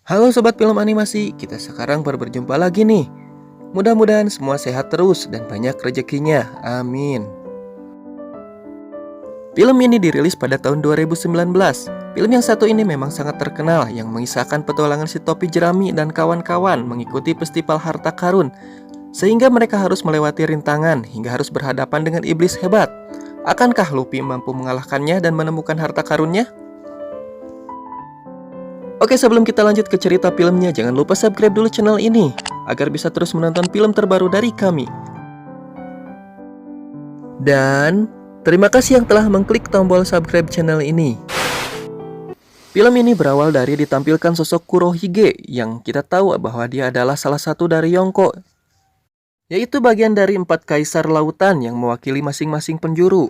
Halo sobat film animasi, kita sekarang baru berjumpa lagi nih. Mudah-mudahan semua sehat terus dan banyak rezekinya. Amin. Film ini dirilis pada tahun 2019. Film yang satu ini memang sangat terkenal, yang mengisahkan petualangan si topi jerami dan kawan-kawan mengikuti festival harta karun, sehingga mereka harus melewati rintangan hingga harus berhadapan dengan iblis hebat. Akankah Luffy mampu mengalahkannya dan menemukan harta karunnya? Oke, sebelum kita lanjut ke cerita filmnya, jangan lupa subscribe dulu channel ini agar bisa terus menonton film terbaru dari kami. Dan terima kasih yang telah mengklik tombol subscribe channel ini. Film ini berawal dari ditampilkan sosok Kurohige yang kita tahu bahwa dia adalah salah satu dari Yonko, yaitu bagian dari 4 kaisar lautan yang mewakili masing-masing penjuru.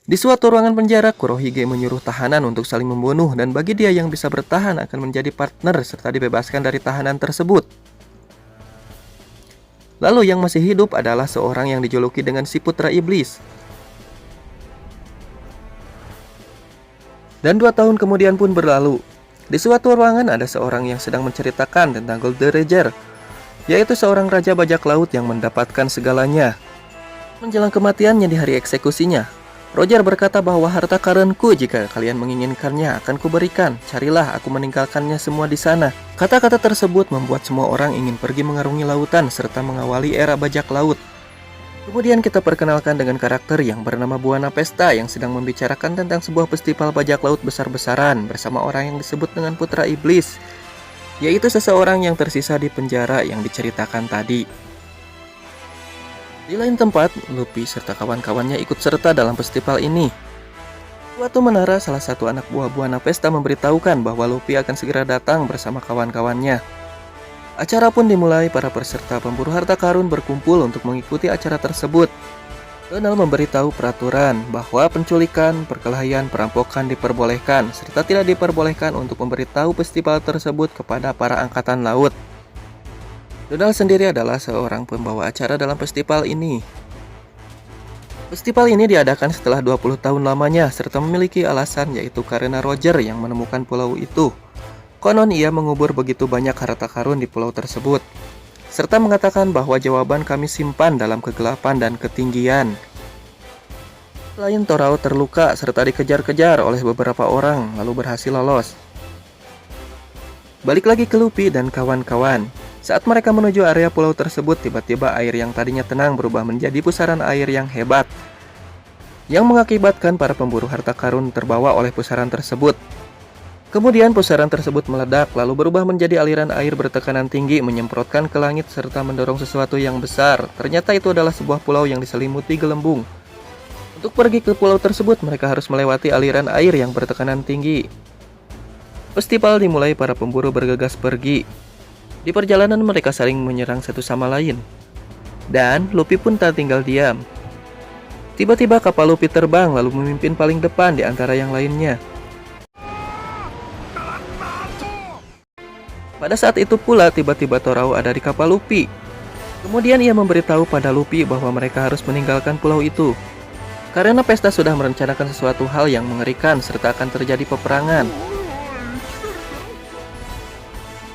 Di suatu ruangan penjara, Kurohige menyuruh tahanan untuk saling membunuh, dan bagi dia yang bisa bertahan akan menjadi partner serta dibebaskan dari tahanan tersebut. Lalu yang masih hidup adalah seorang yang dijuluki dengan si Putra Iblis. Dan 2 tahun kemudian pun berlalu. Di suatu ruangan ada seorang yang sedang menceritakan tentang Gold the Ranger, yaitu seorang raja bajak laut yang mendapatkan segalanya. Menjelang kematiannya di hari eksekusinya, Roger berkata bahwa harta karunku jika kalian menginginkannya akan kuberikan. Carilah, aku meninggalkannya semua di sana. Kata-kata tersebut membuat semua orang ingin pergi mengarungi lautan serta mengawali era bajak laut. Kemudian kita perkenalkan dengan karakter yang bernama Buana Pesta yang sedang membicarakan tentang sebuah festival bajak laut besar-besaran bersama orang yang disebut dengan Putra Iblis, yaitu seseorang yang tersisa di penjara yang diceritakan tadi. Di lain tempat, Luffy serta kawan-kawannya ikut serta dalam festival ini. Suatu menara, salah satu anak buah Buana Pesta memberitahukan bahwa Luffy akan segera datang bersama kawan-kawannya. Acara pun dimulai, para peserta pemburu harta karun berkumpul untuk mengikuti acara tersebut. Donald memberitahu peraturan bahwa penculikan, perkelahian, perampokan diperbolehkan, serta tidak diperbolehkan untuk memberitahu festival tersebut kepada para angkatan laut. Donald sendiri adalah seorang pembawa acara dalam festival ini. Festival ini diadakan setelah 20 tahun lamanya serta memiliki alasan, yaitu karena Roger yang menemukan pulau itu. Konon ia mengubur begitu banyak harta karun di pulau tersebut, serta mengatakan bahwa jawaban kami simpan dalam kegelapan dan ketinggian. Selain Torao terluka serta dikejar-kejar oleh beberapa orang lalu berhasil lolos. Balik lagi ke Luffy dan kawan-kawan. Saat mereka menuju area pulau tersebut, tiba-tiba air yang tadinya tenang berubah menjadi pusaran air yang hebat, yang mengakibatkan para pemburu harta karun terbawa oleh pusaran tersebut. Kemudian pusaran tersebut meledak, lalu berubah menjadi aliran air bertekanan tinggi menyemprotkan ke langit serta mendorong sesuatu yang besar. Ternyata itu adalah sebuah pulau yang diselimuti gelembung. Untuk pergi ke pulau tersebut, mereka harus melewati aliran air yang bertekanan tinggi. Festival dimulai, para pemburu bergegas pergi. Di perjalanan mereka saling menyerang satu sama lain, dan Luffy pun tak tinggal diam. Tiba-tiba kapal Luffy terbang lalu memimpin paling depan di antara yang lainnya. Pada saat itu pula tiba-tiba Torao ada di kapal Luffy. Kemudian ia memberitahu pada Luffy bahwa mereka harus meninggalkan pulau itu, karena Pesta sudah merencanakan sesuatu hal yang mengerikan serta akan terjadi peperangan.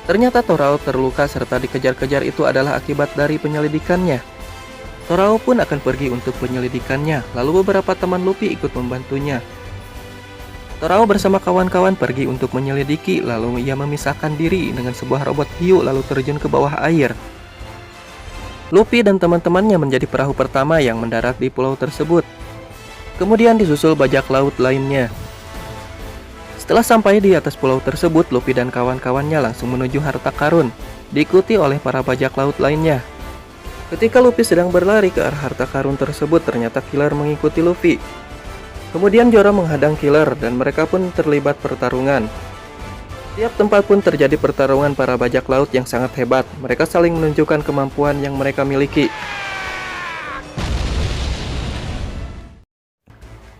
Ternyata Torao terluka serta dikejar-kejar itu adalah akibat dari penyelidikannya. Torao pun akan pergi untuk penyelidikannya, lalu beberapa teman Luffy ikut membantunya. Torao bersama kawan-kawan pergi untuk menyelidiki, lalu ia memisahkan diri dengan sebuah robot hiu lalu terjun ke bawah air. Luffy dan teman-temannya menjadi perahu pertama yang mendarat di pulau tersebut. Kemudian disusul bajak laut lainnya. Setelah sampai di atas pulau tersebut, Luffy dan kawan-kawannya langsung menuju harta karun, diikuti oleh para bajak laut lainnya. Ketika Luffy sedang berlari ke arah harta karun tersebut, ternyata Killer mengikuti Luffy. Kemudian Zoro menghadang Killer dan mereka pun terlibat pertarungan. Tiap tempat pun terjadi pertarungan para bajak laut yang sangat hebat. Mereka saling menunjukkan kemampuan yang mereka miliki.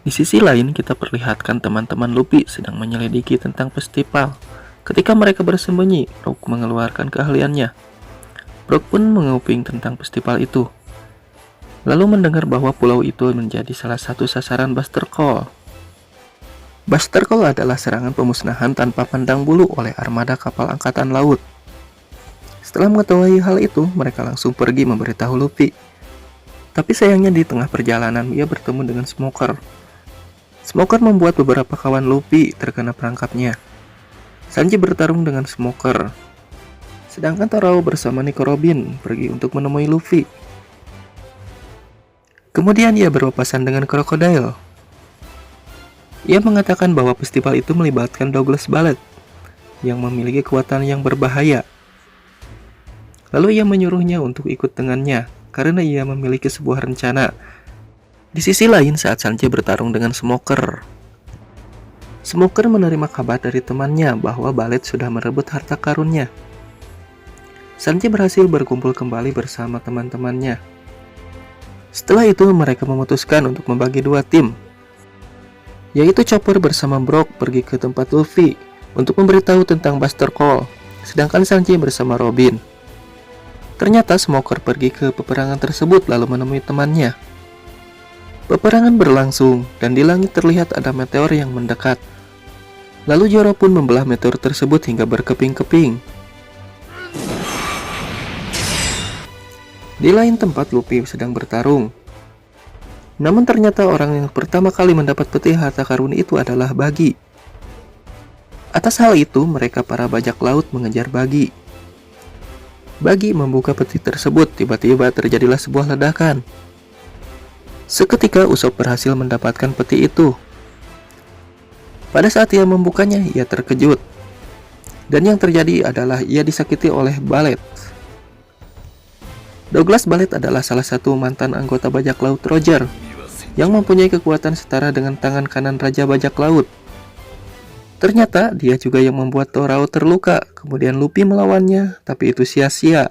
Di sisi lain, kita perlihatkan teman-teman Luffy sedang menyelidiki tentang festival. Ketika mereka bersembunyi, Brook mengeluarkan keahliannya. Brook pun menguping tentang festival itu, lalu mendengar bahwa pulau itu menjadi salah satu sasaran Buster Call. Buster Call adalah serangan pemusnahan tanpa pandang bulu oleh armada kapal angkatan laut. Setelah mengetahui hal itu, mereka langsung pergi memberitahu Luffy. Tapi sayangnya di tengah perjalanan ia bertemu dengan Smoker. Smoker membuat beberapa kawan Luffy terkena perangkapnya. Sanji bertarung dengan Smoker. Sedangkan Toro bersama Nico Robin pergi untuk menemui Luffy. Kemudian ia berpapasan dengan Crocodile. Ia mengatakan bahwa festival itu melibatkan Douglas Ballet yang memiliki kekuatan yang berbahaya. Lalu ia menyuruhnya untuk ikut dengannya karena ia memiliki sebuah rencana. Di sisi lain, saat Sanji bertarung dengan Smoker, Smoker menerima kabar dari temannya bahwa Ballet sudah merebut harta karunnya. Sanji berhasil berkumpul kembali bersama teman-temannya. Setelah itu mereka memutuskan untuk membagi dua tim, yaitu Chopper bersama Brock pergi ke tempat Luffy untuk memberitahu tentang Buster Call, sedangkan Sanji bersama Robin. Ternyata Smoker pergi ke peperangan tersebut lalu menemui temannya. Peperangan berlangsung dan di langit terlihat ada meteor yang mendekat. Lalu Zoro pun membelah meteor tersebut hingga berkeping-keping. Di lain tempat Luffy sedang bertarung. Namun ternyata orang yang pertama kali mendapat peti harta karun itu adalah Buggy. Atas hal itu, mereka para bajak laut mengejar Buggy. Buggy membuka peti tersebut, tiba-tiba terjadilah sebuah ledakan. Seketika Usopp berhasil mendapatkan peti itu. Pada saat ia membukanya, ia terkejut. Dan yang terjadi adalah ia disakiti oleh Ballet. Douglas Ballet adalah salah satu mantan anggota bajak laut Roger yang mempunyai kekuatan setara dengan tangan kanan Raja Bajak Laut. Ternyata dia juga yang membuat Toro terluka, kemudian Luffy melawannya, tapi itu sia-sia.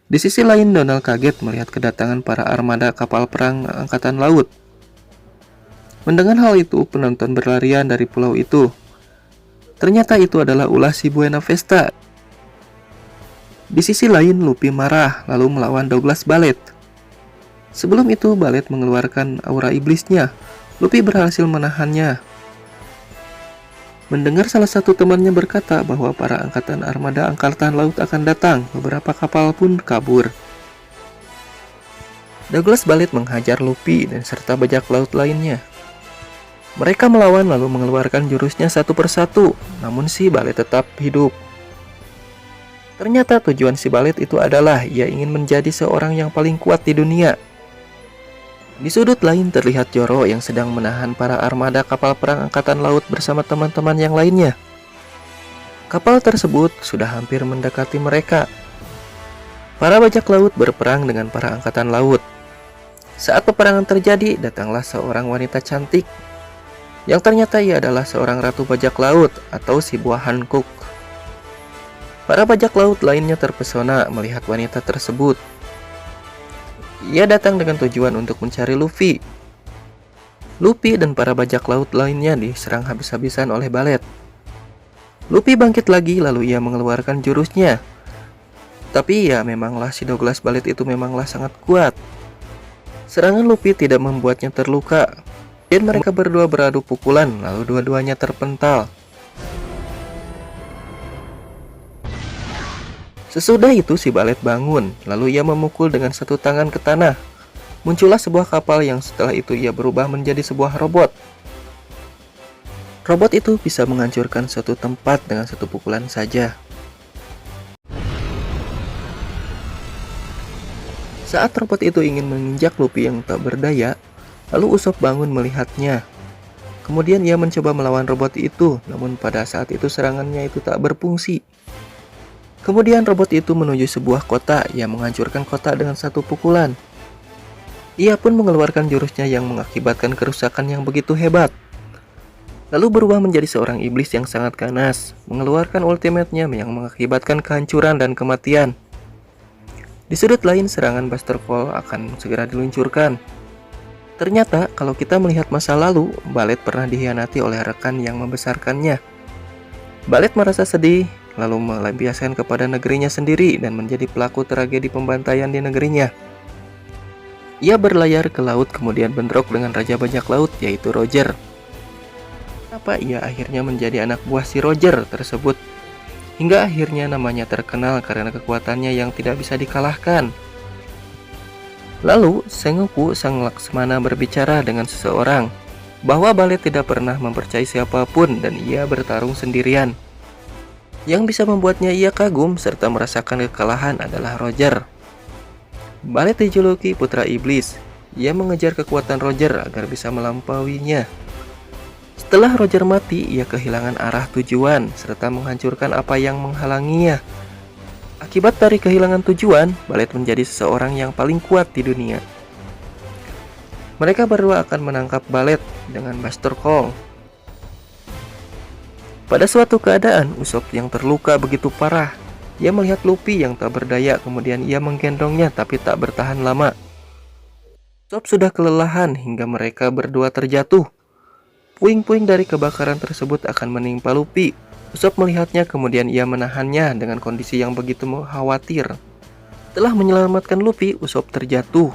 Di sisi lain, Donald kaget melihat kedatangan para armada kapal perang angkatan laut. Mendengar hal itu, penonton berlarian dari pulau itu. Ternyata itu adalah ulah si Buena Vesta. Di sisi lain, Luffy marah lalu melawan Douglas Ballet. Sebelum itu, Ballet mengeluarkan aura iblisnya. Luffy berhasil menahannya. Mendengar salah satu temannya berkata bahwa para angkatan armada angkatan laut akan datang, beberapa kapal pun kabur. Douglas Ballet menghajar Luffy dan serta bajak laut lainnya. Mereka melawan lalu mengeluarkan jurusnya satu persatu, namun si Ballet tetap hidup. Ternyata tujuan si Ballet itu adalah ia ingin menjadi seorang yang paling kuat di dunia. Di sudut lain terlihat Zoro yang sedang menahan para armada kapal perang angkatan laut bersama teman-teman yang lainnya. Kapal tersebut sudah hampir mendekati mereka. Para bajak laut berperang dengan para angkatan laut. Saat peperangan terjadi, datanglah seorang wanita cantik yang ternyata ia adalah seorang ratu bajak laut atau si buah Hankook. Para bajak laut lainnya terpesona melihat wanita tersebut. Ia datang dengan tujuan untuk mencari Luffy. Luffy dan para bajak laut lainnya diserang habis-habisan oleh Ballet. Luffy bangkit lagi lalu ia mengeluarkan jurusnya. Tapi ya memanglah si Douglas Ballet itu memanglah sangat kuat. Serangan Luffy tidak membuatnya terluka. Dan mereka berdua beradu pukulan lalu dua-duanya terpental. Sesudah itu si Ballet bangun, lalu ia memukul dengan satu tangan ke tanah. Muncullah sebuah kapal yang setelah itu ia berubah menjadi sebuah robot. Robot itu bisa menghancurkan suatu tempat dengan satu pukulan saja. Saat robot itu ingin menginjak Luffy yang tak berdaya, lalu Usopp bangun melihatnya. Kemudian ia mencoba melawan robot itu, namun pada saat itu serangannya itu tak berfungsi. Kemudian robot itu menuju sebuah kota yang menghancurkan kota dengan satu pukulan. Ia pun mengeluarkan jurusnya yang mengakibatkan kerusakan yang begitu hebat. Lalu berubah menjadi seorang iblis yang sangat ganas, mengeluarkan ultimate-nya yang mengakibatkan kehancuran dan kematian. Di sudut lain, serangan Buster Call akan segera diluncurkan. Ternyata kalau kita melihat masa lalu, Ballet pernah dikhianati oleh rekan yang membesarkannya. Ballet merasa sedih, lalu melampiaskan kepada negerinya sendiri dan menjadi pelaku tragedi pembantaian di negerinya. Ia berlayar ke laut kemudian bentrok dengan Raja Bajak Laut yaitu Roger. Kenapa ia akhirnya menjadi anak buah si Roger tersebut? Hingga akhirnya namanya terkenal karena kekuatannya yang tidak bisa dikalahkan. Lalu, Sengoku Sang Laksmana berbicara dengan seseorang bahwa Balet tidak pernah mempercayai siapapun dan ia bertarung sendirian. Yang bisa membuatnya ia kagum serta merasakan kekalahan adalah Roger. Balet dijuluki Putra Iblis. Ia mengejar kekuatan Roger agar bisa melampauinya. Setelah Roger mati, ia kehilangan arah tujuan serta menghancurkan apa yang menghalanginya. Akibat dari kehilangan tujuan, Balet menjadi seseorang yang paling kuat di dunia. Mereka berdua akan menangkap Balet dengan Buster Call. Pada suatu keadaan, Usopp yang terluka begitu parah. Ia melihat Luffy yang tak berdaya, kemudian ia menggendongnya tapi tak bertahan lama. Usopp sudah kelelahan hingga mereka berdua terjatuh. Puing-puing dari kebakaran tersebut akan menimpa Luffy. Usopp melihatnya kemudian ia menahannya dengan kondisi yang begitu khawatir. Setelah menyelamatkan Luffy, Usopp terjatuh.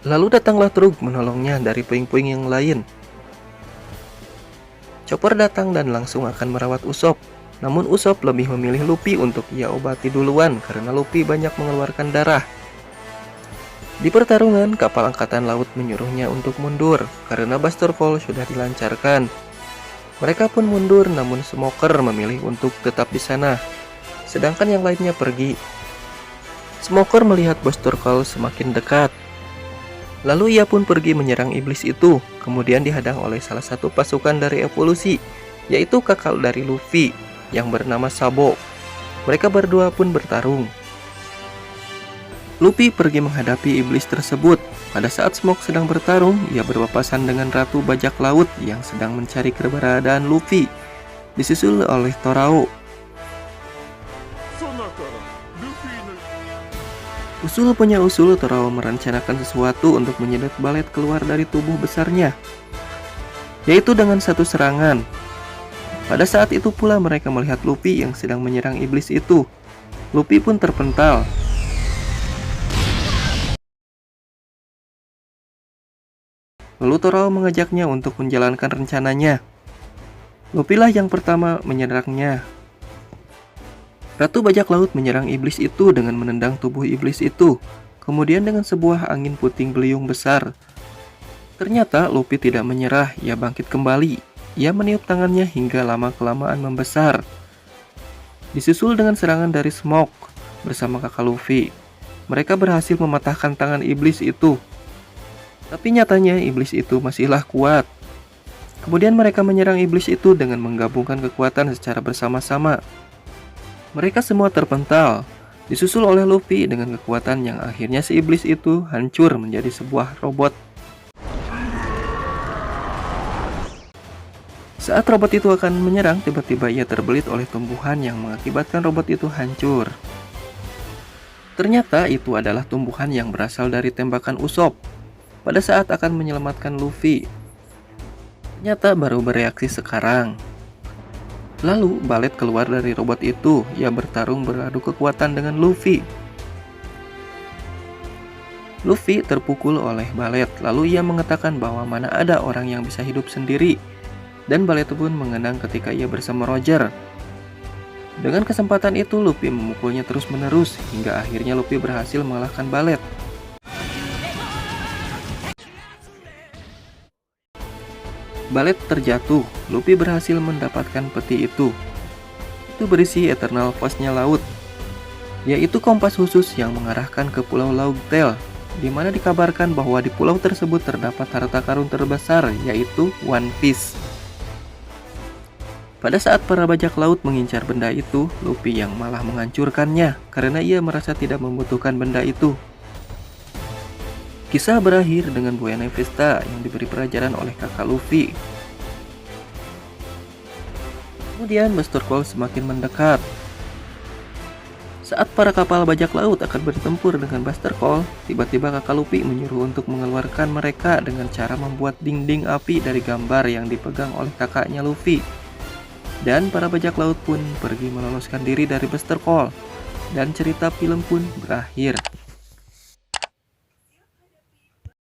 Lalu datanglah truk menolongnya dari puing-puing yang lain. Chopper datang dan langsung akan merawat Usopp. Namun Usopp lebih memilih Luffy untuk ia obati duluan karena Luffy banyak mengeluarkan darah. Di pertarungan, kapal angkatan laut menyuruhnya untuk mundur karena Buster Call sudah dilancarkan. Mereka pun mundur, namun Smoker memilih untuk tetap di sana, sedangkan yang lainnya pergi. Smoker melihat Buster Call semakin dekat. Lalu ia pun pergi menyerang iblis itu, kemudian dihadang oleh salah satu pasukan dari evolusi, yaitu kakak dari Luffy, yang bernama Sabo. Mereka berdua pun bertarung. Luffy pergi menghadapi iblis tersebut. Pada saat Smoke sedang bertarung, ia berpapasan dengan Ratu Bajak Laut yang sedang mencari keberadaan Luffy, disusul oleh Torao. Usul punya usul, Torao merencanakan sesuatu untuk menyedot Balet keluar dari tubuh besarnya, yaitu dengan satu serangan. Pada saat itu pula mereka melihat Luffy yang sedang menyerang iblis itu. Luffy pun terpental. Lalu Torao mengajaknya untuk menjalankan rencananya. Luffy lah yang pertama menyerangnya. Ratu Bajak Laut menyerang iblis itu dengan menendang tubuh iblis itu. Kemudian dengan sebuah angin puting beliung besar. Ternyata Luffy tidak menyerah, ia bangkit kembali. Ia meniup tangannya hingga lama-kelamaan membesar. Disusul dengan serangan dari Smoke bersama kakak Luffy. Mereka berhasil mematahkan tangan iblis itu. Tapi nyatanya iblis itu masihlah kuat. Kemudian mereka menyerang iblis itu dengan menggabungkan kekuatan secara bersama-sama. Mereka semua terpental, disusul oleh Luffy dengan kekuatan yang akhirnya si iblis itu hancur menjadi sebuah robot. Saat robot itu akan menyerang, tiba-tiba ia terbelit oleh tumbuhan yang mengakibatkan robot itu hancur. Ternyata itu adalah tumbuhan yang berasal dari tembakan Usopp pada saat akan menyelamatkan Luffy. Ternyata baru bereaksi sekarang. Lalu Balet keluar dari robot itu. Ia bertarung beradu kekuatan dengan Luffy. Luffy terpukul oleh Balet. Lalu ia mengatakan bahwa mana ada orang yang bisa hidup sendiri. Dan Balet pun mengenang ketika ia bersama Roger. Dengan kesempatan itu Luffy memukulnya terus-menerus hingga akhirnya Luffy berhasil mengalahkan Balet. Balet terjatuh, Luffy berhasil mendapatkan peti itu. Itu berisi Eternal Force-nya laut, yaitu kompas khusus yang mengarahkan ke Pulau Laugtail, di mana dikabarkan bahwa di pulau tersebut terdapat harta karun terbesar, yaitu One Piece. Pada saat para bajak laut mengincar benda itu, Luffy yang malah menghancurkannya karena ia merasa tidak membutuhkan benda itu. Kisah berakhir dengan Buena Vista yang diberi pelajaran oleh kakak Luffy. Kemudian Buster Call semakin mendekat. Saat para kapal bajak laut akan bertempur dengan Buster Call, tiba-tiba kakak Luffy menyuruh untuk mengeluarkan mereka dengan cara membuat dinding api dari gambar yang dipegang oleh kakaknya Luffy. Dan para bajak laut pun pergi meloloskan diri dari Buster Call. Dan cerita film pun berakhir.